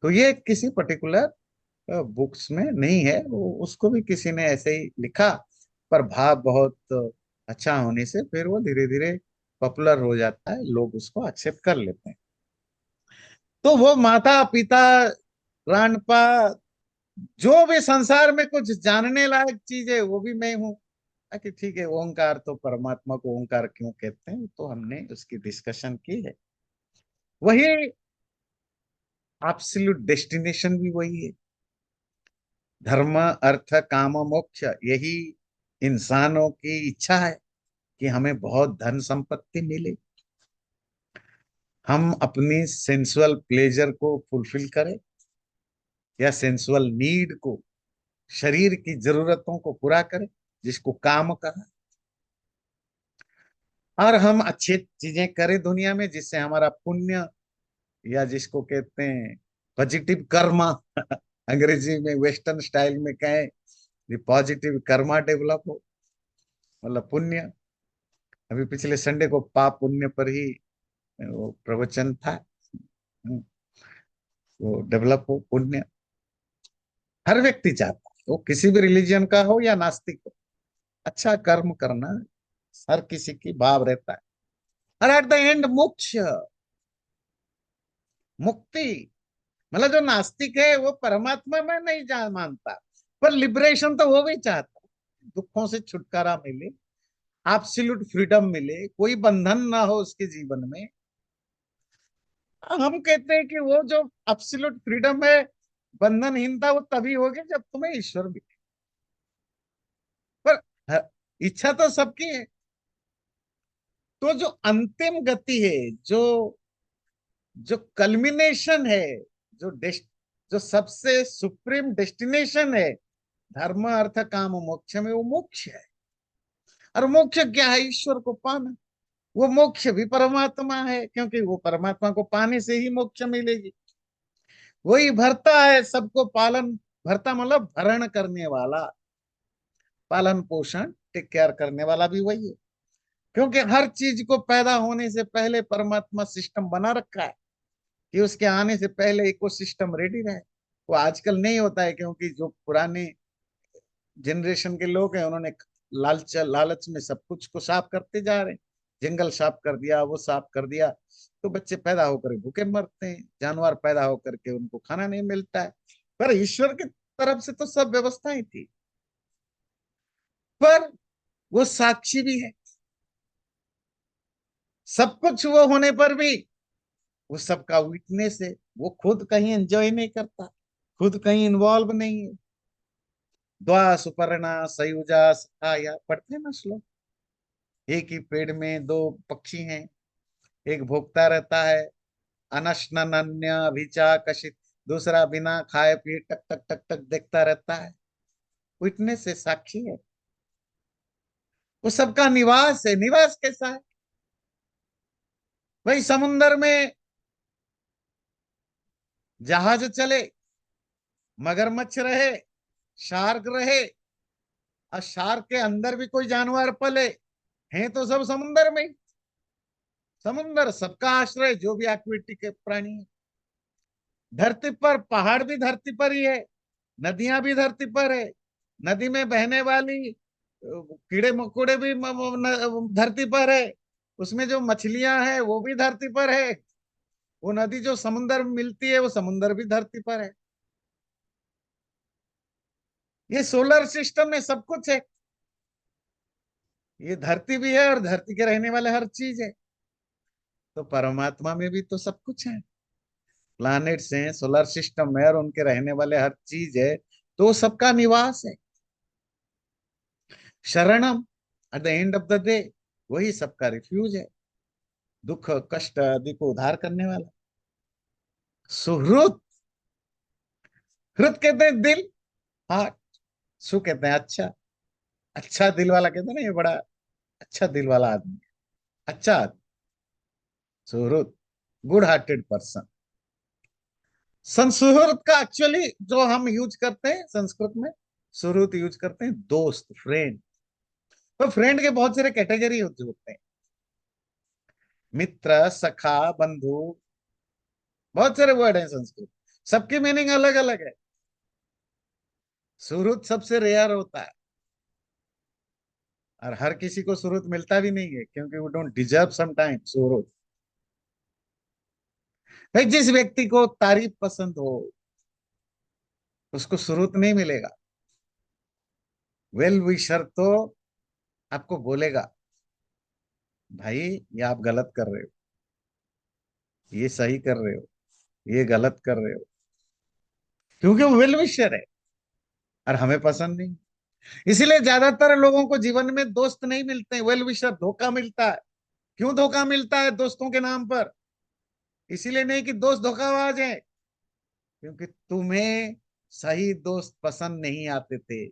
तो ये किसी पर्टिकुलर बुक्स में नहीं है, वो उसको भी किसी ने ऐसे ही लिखा, पर भाव बहुत अच्छा होने से फिर वो धीरे धीरे पॉपुलर हो जाता है, लोग उसको एक्सेप्ट कर लेते हैं। तो वो माता पिता रानपा, जो भी संसार में कुछ जानने लायक चीज है वो भी मैं हूँ। कि ठीक है, ओंकार तो परमात्मा को ओंकार क्यों कहते हैं, तो हमने उसकी डिस्कशन की है। वही एब्सोल्यूट डेस्टिनेशन भी वही है। धर्म अर्थ काम मोक्ष, यही इंसानों की इच्छा है कि हमें बहुत धन संपत्ति मिले, हम अपनी सेंसुअल प्लेजर को फुलफिल करें, या सेंसुअल नीड को, शरीर की जरूरतों को पूरा करें, जिसको काम कहा। और हम अच्छी चीजें करें दुनिया में, जिससे हमारा पुण्य, या जिसको कहते हैं पॉजिटिव कर्मा, अंग्रेजी में वेस्टर्न स्टाइल में कहें, पॉजिटिव कर्मा डेवलप हो, मतलब पुण्य। अभी पिछले संडे को पाप पुण्य पर ही वो प्रवचन था। वो डेवलप हो पुण्य, हर व्यक्ति चाहता है, वो किसी भी रिलीजन का हो या नास्तिक हो, अच्छा कर्म करना हर किसी की भाव रहता है। और एट द एंड मोक्ष, मुक्ति। मतलब जो नास्तिक है वो परमात्मा में नहीं जा मानता, पर लिबरेशन तो वो भी चाहता है, दुखों से छुटकारा मिले, एब्सोल्यूट फ्रीडम मिले, कोई बंधन ना हो उसके जीवन में। हम कहते हैं कि वो जो एब्सोल्यूट फ्रीडम है, बंधनहीनता, वो तभी होगी जब तुम्हें ईश्वर मिले। पर इच्छा तो सबकी है। तो जो अंतिम गति है, जो जो कल्मिनेशन है, जो सबसे सुप्रीम डेस्टिनेशन है धर्म अर्थ काम मोक्ष में, वो मोक्ष है। और मोक्ष क्या है? ईश्वर को पाना। वो मोक्ष भी परमात्मा है, क्योंकि वो परमात्मा को पाने से ही मोक्ष मिलेगी। वही भरता है सबको, पालन, भरता मतलब भरण करने वाला, पालन पोषण टेक केयर करने वाला भी वही है। क्योंकि हर चीज को पैदा होने से पहले परमात्मा सिस्टम बना रखा है कि उसके आने से पहले इको सिस्टम रेडी रहे। वो आजकल नहीं होता है, क्योंकि जो पुराने जनरेशन के लोग हैं उन्होंने लालच में सब कुछ को साफ करते जा रहे हैं। जंगल साफ कर दिया, वो साफ कर दिया, तो बच्चे पैदा होकर भूखे मरते हैं, जानवर पैदा होकर के उनको खाना नहीं मिलता है। पर ईश्वर की तरफ से तो सब व्यवस्थाएं थी, पर वो साक्षी भी है। सब कुछ वो होने पर भी वो सबका विटनेस है। वो खुद कहीं एंजॉय नहीं करता, खुद कहीं इन्वॉल्व नहीं है। द्वा सुपर्णा सयुजा सखाया, पढ़ते हैं ना श्लोक। एक ही पेड़ में दो पक्षी हैं, एक भोगता रहता है अनशनन्य अभिचा कशित, दूसरा बिना खाए पिए टक टक टक टक देखता रहता है। विटनेस है, साक्षी है। वो सबका निवास है। निवास कैसा है? भाई समुन्दर में जहाज चले, मगरमच्छ रहे, शार्क रहे, और शार्क के अंदर भी कोई जानवर पले, हैं तो सब समुन्दर में। समुन्दर सबका आश्रय, जो भी एक्विटी के प्राणी है। धरती पर पहाड़ भी धरती पर ही है, नदियां भी धरती पर है, नदी में बहने वाली कीड़े मकोड़े भी धरती पर है, उसमें जो मछलियां हैं वो भी धरती पर है, वो नदी जो समुन्दर में मिलती है वो समुन्दर भी धरती पर है। ये सोलर सिस्टम में सब कुछ है। ये धरती भी है और धरती के रहने वाले हर चीज है। तो परमात्मा में भी तो सब कुछ है। प्लैनेट्स हैं, सोलर सिस्टम है, और उनके रहने वाले हर चीज है, तो सबका निवास है। शरणम, at the end of the day वही सबका रिफ्यूज है, दुख कष्ट आदि को उद्धार करने वाला। सुहृद, हृद कहते हैं दिल, हार्ट। सु कहते हैं अच्छा, अच्छा दिल वाला कहते हैं ना, ये बड़ा अच्छा दिल वाला आदमी है, अच्छा आदमी। सुहृद, गुड हार्टेड पर्सन। संसुहृद का एक्चुअली जो हम यूज करते हैं संस्कृत में, सुहृद यूज करते हैं दोस्त, फ्रेंड। तो फ्रेंड के बहुत सारे कैटेगरी होते हैं, मित्र, सखा, बंधु, बहुत सारे वर्ड हैं संस्कृत, सबकी मीनिंग अलग अलग है। सुहृद सबसे रेयर होता है, और हर किसी को सुहृद मिलता भी नहीं है, क्योंकि वो डोंट डिजर्व सम टाइम सुहृद। भाई जिस व्यक्ति को तारीफ पसंद हो उसको सुहृद नहीं मिलेगा। वेल विशर तो आपको बोलेगा भाई ये आप गलत कर रहे हो, ये सही कर रहे हो, ये गलत कर रहे हो, क्योंकि वो वेल विशर है और हमें पसंद नहीं। इसीलिए ज्यादातर लोगों को जीवन में दोस्त नहीं मिलते हैं, वेल विशर धोखा मिलता है। क्यों धोखा मिलता है दोस्तों के नाम पर? इसीलिए नहीं कि दोस्त धोखाबाज हैं, क्योंकि तुम्हें सही दोस्त पसंद नहीं आते थे।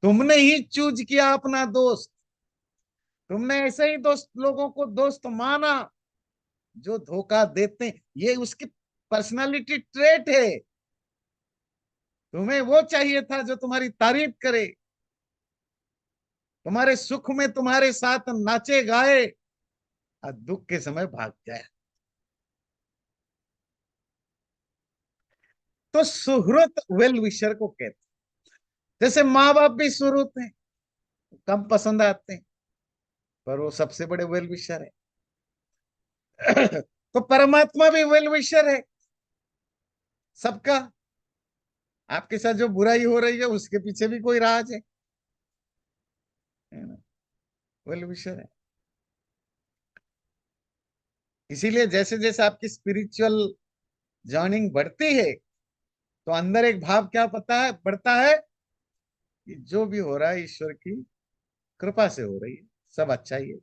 तुमने ही चूज किया अपना दोस्त, तुमने ऐसे ही दोस्त लोगों को दोस्त माना जो धोखा देते हैं। ये उसकी पर्सनालिटी ट्रेट है। तुम्हें वो चाहिए था जो तुम्हारी तारीफ करे, तुम्हारे सुख में तुम्हारे साथ नाचे गाए, और दुख के समय भाग जाए। तो सुहृद वेल विशर को कहते हैं। जैसे माँ बाप भी सुहृद हैं, कम पसंद आते हैं, पर वो सबसे बड़े वेल विशर है। तो परमात्मा भी वेल विशर है सबका। आपके साथ जो बुराई हो रही है उसके पीछे भी कोई राज है ना? वेल विशर है। इसीलिए जैसे जैसे आपकी स्पिरिचुअल जर्निंग बढ़ती है, तो अंदर एक भाव क्या पता है बढ़ता है कि जो भी हो रहा है ईश्वर की कृपा से हो रही है, सब अच्छा ही है।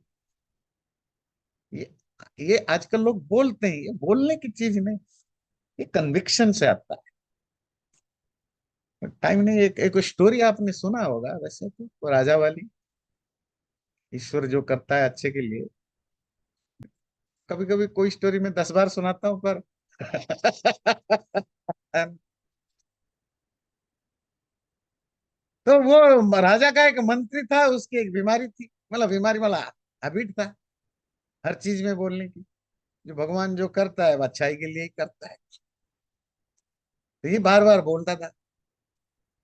ये ये आजकल लोग बोलते हैं, ये बोलने की चीज नहीं, ये कन्विक्शन से आता है। टाइम नहीं। एक स्टोरी आपने सुना होगा वैसे तो, वो राजा वाली, ईश्वर जो करता है अच्छे के लिए। कभी कभी कोई स्टोरी में 10 बार सुनाता हूँ पर तो वो राजा का एक मंत्री था, उसकी एक बीमारी थी, मतलब बीमारी वाला हैबिट था हर चीज में बोलने की। जो भगवान जो करता है वो अच्छाई के लिए ही करता है, तो ये बार बार बोलता था।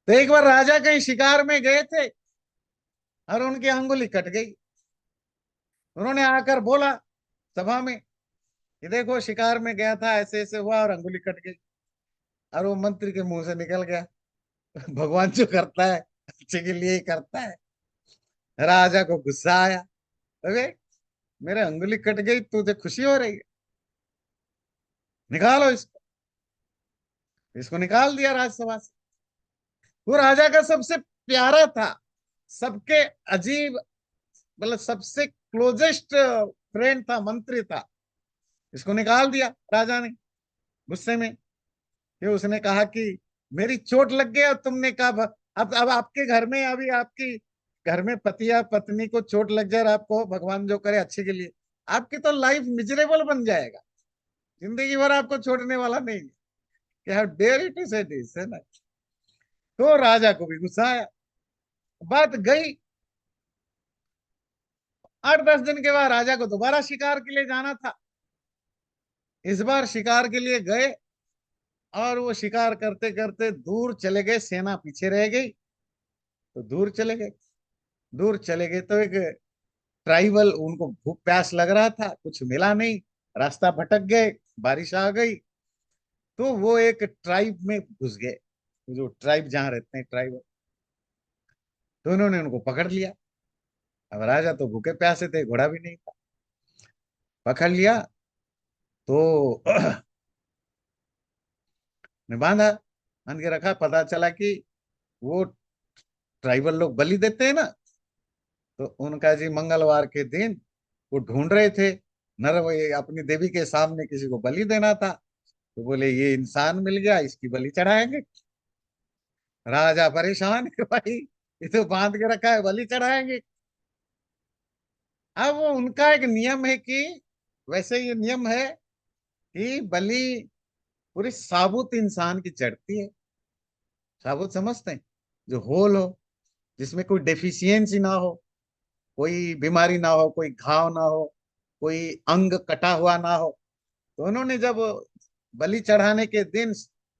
तो एक बार राजा कहीं शिकार में गए थे और उनकी अंगुली कट गई। उन्होंने आकर बोला सभा में, ये देखो शिकार में गया था, ऐसे ऐसे हुआ और अंगुली कट गई। और वो मंत्री के मुंह से निकल गया, भगवान जो करता है अच्छे के लिए ही करता है। राजा को गुस्सा आया, अरे मेरे अंगुली कट गई, तुझे खुशी हो रही है, निकालो इसको। इसको निकाल दिया राजसभा से। वो राजा का सबसे प्यारा था, सबके अजीब, मतलब सबसे क्लोजेस्ट फ्रेंड था, मंत्री था। इसको निकाल दिया राजा ने गुस्से में। फिर उसने कहा कि मेरी चोट लग गई और तुमने कहा अब आपके घर में, अभी आपकी घर में पति या पत्नी को चोट लग जाए और आपको भगवान जो करे अच्छे के लिए, आपकी तो लाइफ मिजरेबल बन जाएगा, जिंदगी भर आपको छोड़ने वाला नहीं है। कि हाउ डेयर इट टू से दिस, है ना। तो राजा को भी गुस्सा आया। बात गई। 8-10 दिन के बाद राजा को दोबारा शिकार के लिए जाना था। इस बार शिकार के लिए गए और वो शिकार करते करते दूर चले गए, सेना पीछे रह गई। तो दूर चले गए, दूर चले गए तो एक ट्राइबल, उनको भूख प्यास लग रहा था, कुछ मिला नहीं, रास्ता भटक गए, बारिश आ गई। तो वो एक ट्राइब में घुस गए, जो ट्राइब जहाँ रहते हैं ट्राइबल। तो उन्होंने उनको पकड़ लिया। अब राजा तो भूखे प्यासे थे, घोड़ा भी नहीं था। पकड़ लिया तो ने बांधा, बांध के रखा। पता चला कि वो ट्राइबल लोग बलि देते हैं ना, तो उनका जी मंगलवार के दिन वो ढूंढ रहे थे नर, ये अपनी देवी के सामने किसी को बलि देना था। तो बोले ये इंसान मिल गया, इसकी बलि चढ़ाएंगे। राजा परेशान है भाई, ये तो बांध के रखा है, बलि चढ़ाएंगे। अब वो उनका एक नियम है कि, वैसे ये नियम है कि बलि पूरी साबुत इंसान की चढ़ती है। साबुत समझते हैं, जो होल हो, जिसमें कोई डेफिशिएंसी ना हो, कोई बीमारी ना हो, कोई घाव ना हो, कोई अंग कटा हुआ ना हो। तो उन्होंने जब बलि चढ़ाने के दिन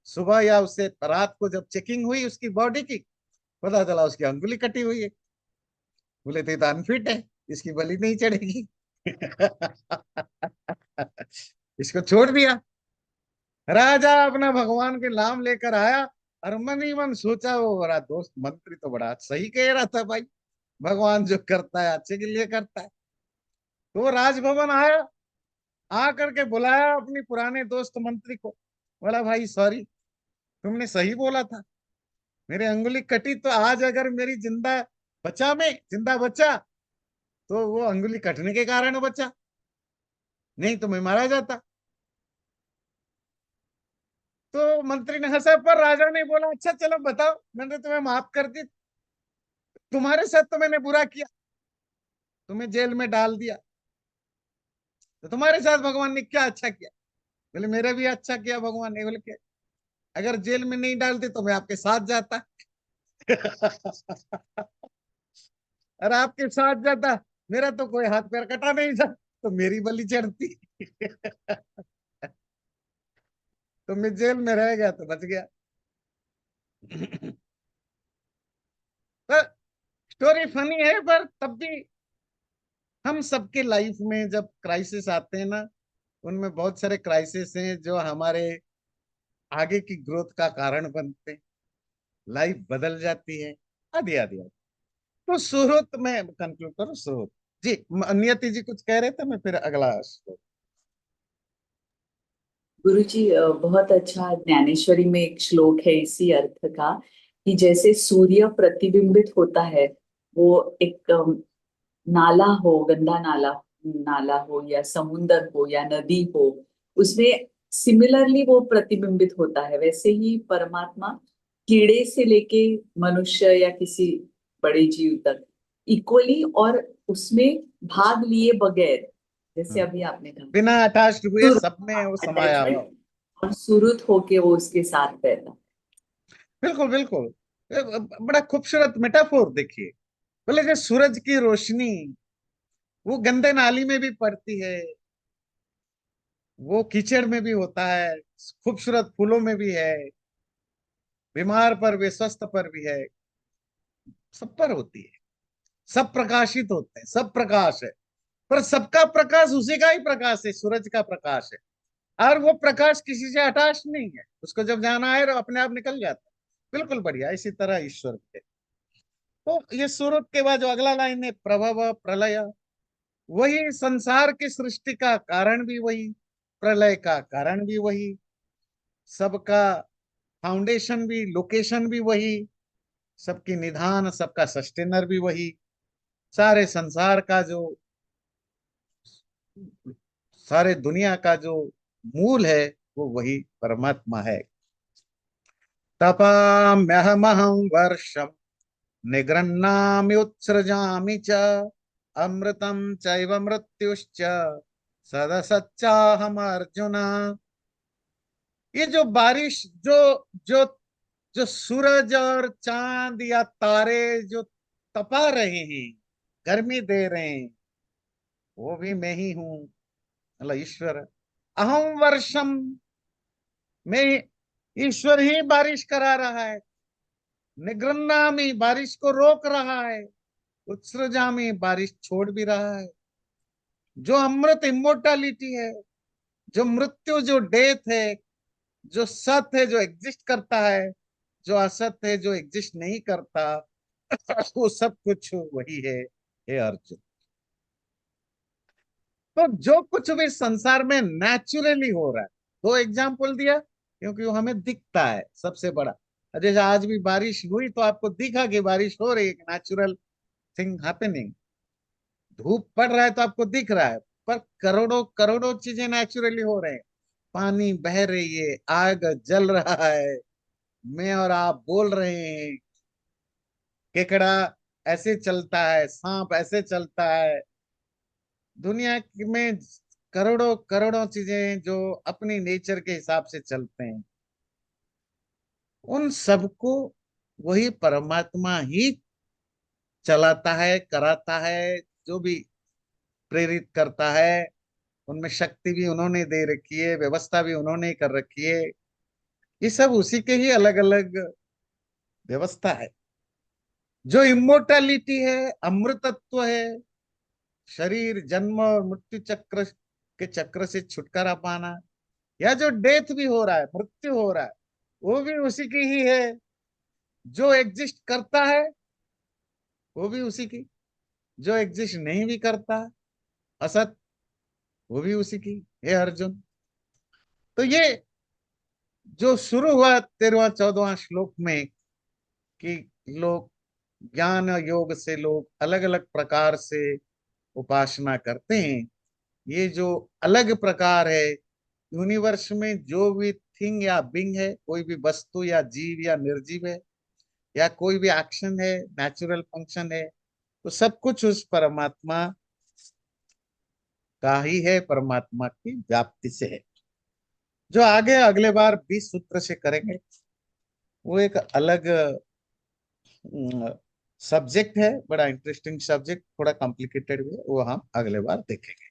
सुबह या उससे रात को जब चेकिंग हुई उसकी बॉडी की, पता चला उसकी अंगुली कटी हुई है। बोले थे तो अनफिट है, इसकी बलि नहीं चढ़ेगी। इसको छोड़ दिया। राजा अपना भगवान के नाम लेकर आया और मन ही मन सोचा, वो बड़ा दोस्त मंत्री तो बड़ा सही कह रहा था भाई, भगवान जो करता है अच्छे के लिए करता है। तो वो राजभवन आया, आ करके बुलाया अपनी पुराने दोस्त मंत्री को। बोला भाई सॉरी, तुमने सही बोला था, मेरी अंगुली कटी तो आज अगर मेरी जिंदा बचा तो वो अंगुली कटने के कारण बचा, नहीं तो मैं मारा जाता। तो मंत्री ने हंसा, पर राजा ने बोला अच्छा चलो बताओ, मैंने तुम्हें माफ कर दी, तुम्हारे साथ तो मैंने बुरा किया, तुम्हें जेल में डाल दिया, तो तुम्हारे साथ भगवान ने क्या अच्छा किया? बोले मेरा भी अच्छा किया भगवान ने। बोले क्या? अगर जेल में नहीं डालते तो मैं आपके साथ जाता। और आपके साथ जाता, मेरा तो कोई हाथ पैर कटा नहीं था, तो मेरी बलि चढ़ती। तो मैं जेल में रह गया तो बच गया। तो स्टोरी फनी है, पर तब भी हम सबके लाइफ में जब क्राइसिस आते हैं ना, उनमें बहुत सारे क्राइसिस हैं जो हमारे आगे की ग्रोथ का कारण बनते हैं, लाइफ बदल जाती है, आदि आदि आदि। तो सुहृत में कंक्लूड करो, सुहृत। जी नियति जी कुछ कह रहे थे, मैं फिर अगला श्लोक। गुरुजी, बहुत अच्छा ज्ञानेश्वरी में एक श्लोक है इसी अर्थ का, कि जैसे सूर्य प्रतिबिंबित होता है, वो एक नाला हो, गंदा नाला, नाला हो या समुंदर हो या नदी हो, उसमें सिमिलरली वो प्रतिबिंबित होता है। वैसे ही परमात्मा कीड़े से लेके मनुष्य या किसी बड़े जीव तक इक्वली और उसमें भाग लिए बगैर, जैसे अभी आपने कहा, बिना अटैच्ड हुए सुर- सब में वो समाया हुआ। और सुरुत होके वो उसके साथ रहता। बिल्कुल बिल्कुल। बड़ा खूबसूरत मेटाफोर देखिए। बोले जो सूरज की रोशनी वो गंदे नाली में भी पड़ती है, वो कीचड़ में भी होता है, खूबसूरत फूलों में भी है, बीमार पर भी, स्वस्थ पर भी है, सब पर होती है। सब प्रकाशित होते हैं, सब प्रकाश है। पर सबका प्रकाश उसी का ही प्रकाश है, सूरज का प्रकाश है। और वो प्रकाश किसी से अटैच नहीं है, उसको जब जाना है तो अपने आप निकल जाता है। बिल्कुल बढ़िया। इसी तरह ईश्वर है। तो ये सूरज के बाद जो अगला लाइन है, प्रभव प्रलय, वही संसार की सृष्टि का कारण भी वही, प्रलय का कारण भी वही, सबका फाउंडेशन भी, लोकेशन भी वही, सबकी निधान, सबका सस्टेनर भी वही, सारे संसार का जो, सारे दुनिया का जो मूल है वो वही परमात्मा है। तपाम्यहमहं वर्षम निगृह्णामि उत्सृजामि च अमृतं चैव मृत्युश्च सदसच्चाहम अर्जुन। ये जो बारिश, जो जो जो सूरज और चांद या तारे जो तपा रहे हैं, गर्मी दे रहे हैं, वो भी मैं ही हूं, मतलब ईश्वर। अहम वर्षम, मैं, ईश्वर ही बारिश करा रहा है। निगृह्णामि, बारिश को रोक रहा है। उत्सृजामि, बारिश छोड़ भी रहा है। जो अमृत, इमोर्टैलिटी है, जो मृत्यु, जो डेथ है, जो सत है, जो एग्जिस्ट करता है, जो असत है, जो एग्जिस्ट नहीं करता, वो सब कुछ वही है, हे अर्जुन। तो जो कुछ भी संसार में नेचुरली हो रहा है, दो एग्जाम्पल दिया क्योंकि वो हमें दिखता है सबसे बड़ा। जैसे आज भी बारिश हुई तो आपको दिखा कि बारिश हो रही है, नेचुरल थिंग हैपनिंग। धूप पड़ रहा है तो आपको दिख रहा है, पर करोड़ों करोड़ों चीजें नेचुरली हो रहे हैं। पानी बह रही है, आग जल रहा है, मैं और आप बोल रहे हैं, केकड़ा ऐसे चलता है, सांप ऐसे चलता है। दुनिया में करोड़ों करोड़ों चीजें जो अपनी नेचर के हिसाब से चलते हैं, उन सबको वही परमात्मा ही चलाता है, कराता है, जो भी प्रेरित करता है। उनमें शक्ति भी उन्होंने दे रखी है, व्यवस्था भी उन्होंने कर रखी है। ये सब उसी के ही अलग अलग व्यवस्था है। जो इमोर्टैलिटी है, अमृतत्व है, शरीर जन्म और मृत्यु चक्र के चक्र से छुटकारा पाना, या जो डेथ भी हो रहा है, मृत्यु हो रहा है, वो भी उसी की ही है। जो एग्जिस्ट करता है वो भी उसी की, जो एग्जिस्ट नहीं भी करता, असत, वो भी उसी की, हे अर्जुन। तो ये जो शुरू हुआ 13वां 14वां श्लोक में कि लोग ज्ञान और योग से लोग अलग अलग प्रकार से उपासना करते हैं, ये जो अलग प्रकार है, यूनिवर्स में जो भी थिंग या बिंग है, कोई भी वस्तु या जीव या निर्जीव है, या कोई भी एक्शन है, नेचुरल फंक्शन है, तो सब कुछ उस परमात्मा का ही है, परमात्मा की व्याप्ति से है। जो आगे अगले बार 20 सूत्र से करेंगे, वो एक अलग सब्जेक्ट है, बड़ा इंटरेस्टिंग सब्जेक्ट, थोड़ा कॉम्प्लिकेटेड भी है, वो हम अगले बार देखेंगे।